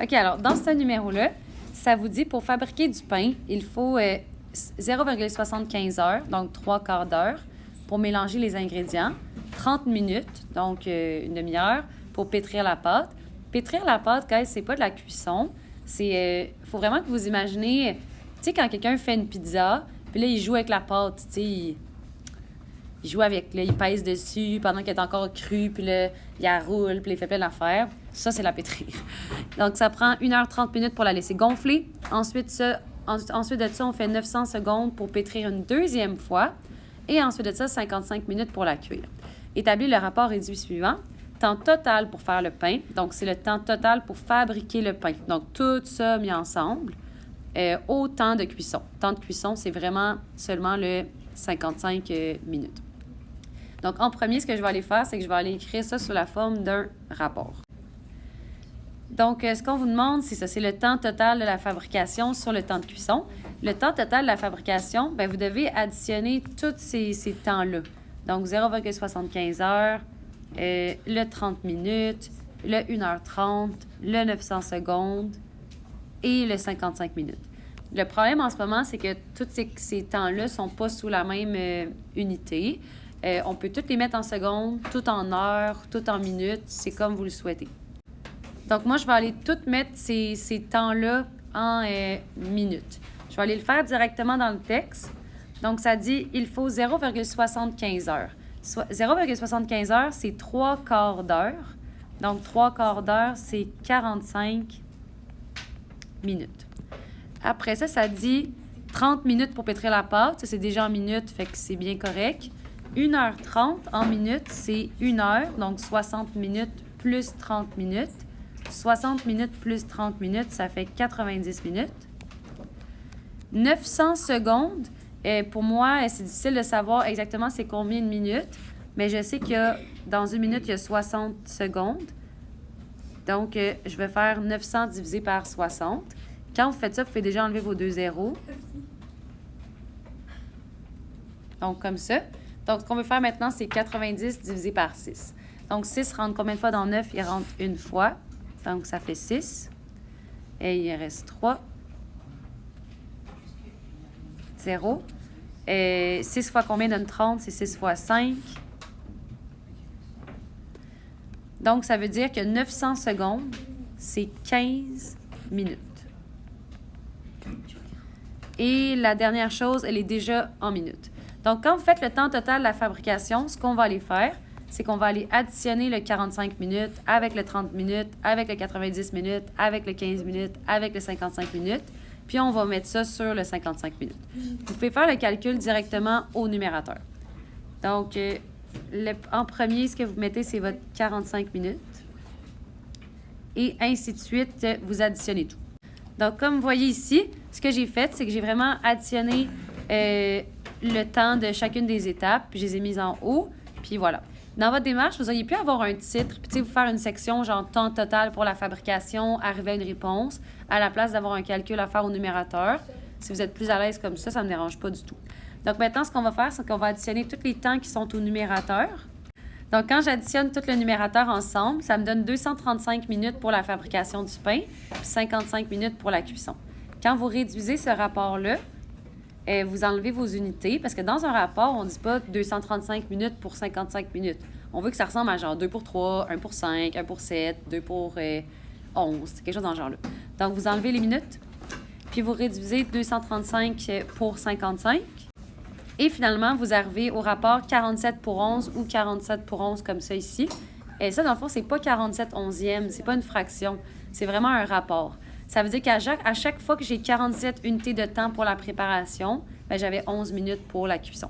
OK, alors, dans ce numéro-là, ça vous dit pour fabriquer du pain, il faut 0,75 heures, donc 3/4 d'heure, pour mélanger les ingrédients, 30 minutes, donc une demi-heure, pour pétrir la pâte. Pétrir la pâte, guys, c'est pas de la cuisson. Faut vraiment que vous imaginez, tu sais, quand quelqu'un fait une pizza, puis là, il joue avec la pâte, tu sais, il joue avec, là, il pèse dessus pendant qu'elle est encore crue, puis là, il la roule, puis il fait plein d'affaires. Ça, c'est la pétrir. Donc, ça prend 1h30 minutes pour la laisser gonfler. Ensuite de ça, on fait 900 secondes pour pétrir une deuxième fois. Et ensuite de ça, 55 minutes pour la cuire. Établis le rapport réduit suivant. Temps total pour faire le pain. Donc, c'est le temps total pour fabriquer le pain. Donc, tout ça mis ensemble au temps de cuisson. Temps de cuisson, c'est vraiment seulement le 55 minutes. Donc, en premier, ce que je vais aller faire, c'est que je vais aller écrire ça sous la forme d'un rapport. Donc, ce qu'on vous demande, c'est ça, c'est le temps total de la fabrication sur le temps de cuisson. Le temps total de la fabrication, bien, vous devez additionner tous ces temps-là. Donc, 0,75 heures, le 30 minutes, le 1h30, le 900 secondes et le 55 minutes. Le problème en ce moment, c'est que tous ces temps-là ne sont pas sous la même unité. On peut toutes les mettre en secondes, tout en heures, tout en minutes, c'est comme vous le souhaitez. Donc, moi, je vais aller toutes mettre ces temps-là en minutes. Je vais aller le faire directement dans le texte. Donc, ça dit il faut 0,75 heures. 0,75 heures, c'est 3/4 d'heure. Donc, 3/4 d'heure, c'est 45 minutes. Après ça, ça dit 30 minutes pour pétrir la pâte. Ça, c'est déjà en minutes, fait que c'est bien correct. 1h30 en minutes, c'est 1 heure. Donc, 60 minutes plus 30 minutes. 60 minutes plus 30 minutes, ça fait 90 minutes. 900 secondes, pour moi, c'est difficile de savoir exactement c'est combien de minutes, mais je sais que dans une minute, il y a 60 secondes. Donc, je vais faire 900 divisé par 60. Quand vous faites ça, vous pouvez déjà enlever vos 2 zéros. Donc, comme ça. Donc, ce qu'on veut faire maintenant, c'est 90 divisé par 6. Donc, 6 rentre combien de fois dans 9? Il rentre une fois. Donc, ça fait 6. Et il reste 3. 0. 6 fois combien donne 30? C'est 6 fois 5. Donc, ça veut dire que 900 secondes, c'est 15 minutes. Et la dernière chose, elle est déjà en minutes. Donc, quand vous faites le temps total de la fabrication, ce qu'on va aller faire, c'est qu'on va aller additionner le 45 minutes avec le 30 minutes, avec le 90 minutes, avec le 15 minutes, avec le 55 minutes. Puis, on va mettre ça sur le 55 minutes. Vous pouvez faire le calcul directement au numérateur. Donc, en premier, ce que vous mettez, c'est votre 45 minutes. Et ainsi de suite, vous additionnez tout. Donc, comme vous voyez ici, ce que j'ai fait, c'est que j'ai vraiment additionné le temps de chacune des étapes, puis je les ai mises en haut, puis voilà. Dans votre démarche, vous auriez pu avoir un titre, puis vous faire une section genre temps total pour la fabrication, arriver à une réponse, à la place d'avoir un calcul à faire au numérateur. Si vous êtes plus à l'aise comme ça ne me dérange pas du tout. Donc maintenant, ce qu'on va faire, c'est qu'on va additionner tous les temps qui sont au numérateur. Donc quand j'additionne tout le numérateur ensemble, ça me donne 235 minutes pour la fabrication du pain, puis 55 minutes pour la cuisson. Quand vous réduisez ce rapport-là, vous enlevez vos unités, parce que dans un rapport, on ne dit pas 235 minutes pour 55 minutes. On veut que ça ressemble à genre 2 pour 3, 1 pour 5, 1 pour 7, 2 pour 11, quelque chose dans ce genre-là. Donc, vous enlevez les minutes, puis vous réduisez 235 pour 55. Et finalement, vous arrivez au rapport 47 pour 11 ou 47 pour 11 comme ça ici. Et ça, dans le fond, c'est pas 47 onzièmes, c'est pas une fraction, c'est vraiment un rapport. Ça veut dire qu'à chaque fois que j'ai 47 unités de temps pour la préparation, bien, j'avais 11 minutes pour la cuisson.